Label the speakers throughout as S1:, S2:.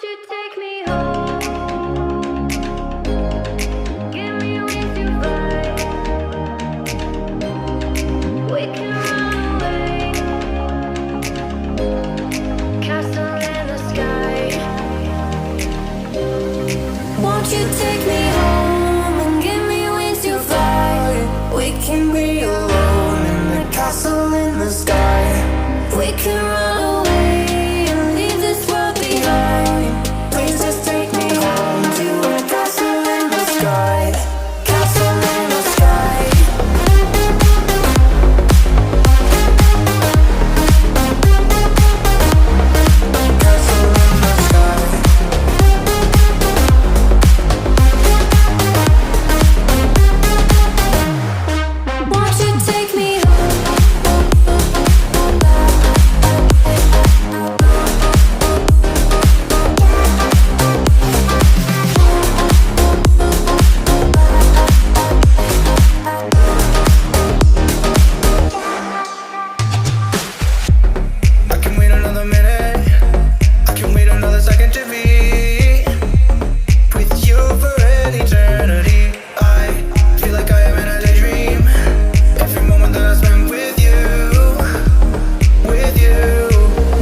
S1: Won't you take me home? Give me wings to fly. We can run away. Castle in the sky. Won't you take me home and give me wings to fly? We can be alone in the castle in the sky. We can run away and leave this world behind. Please just take me home to a castle in the sky. Castle in the sky. Castle in the sky. Won't you take me home?
S2: I can wait another minute. I can wait another second to be with you for an eternity. I feel like I am in a daydream. Every moment that I spend with you, with you.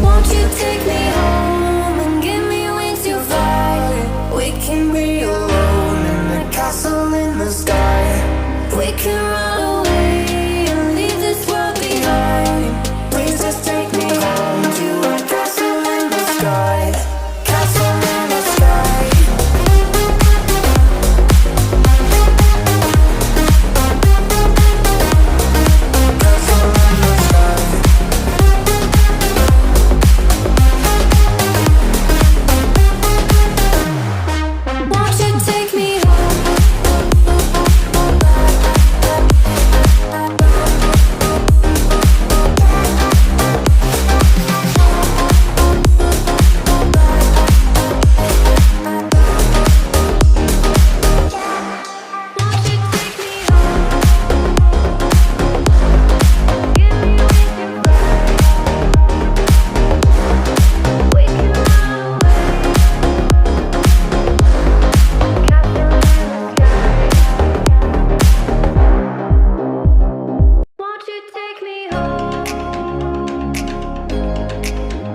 S1: Won't you take me home and give me wings to fly? We can be alone in the castle in the sky. We can run away and leave this world behind. Please just take me home to a castle in the sky. Castle in the sky. Castle in the sky. Won't you take me home? Won't you take me home?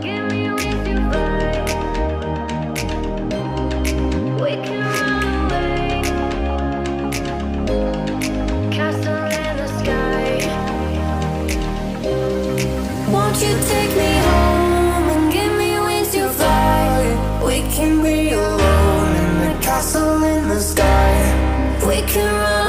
S1: Give me wings to fly. We can run away. Castle in the sky. Won't you take me home? Give me wings to fly. We can run away. Castle in the sky. Won't you take me home and give me wings to fly? We can be alone in the castle in the sky. We can run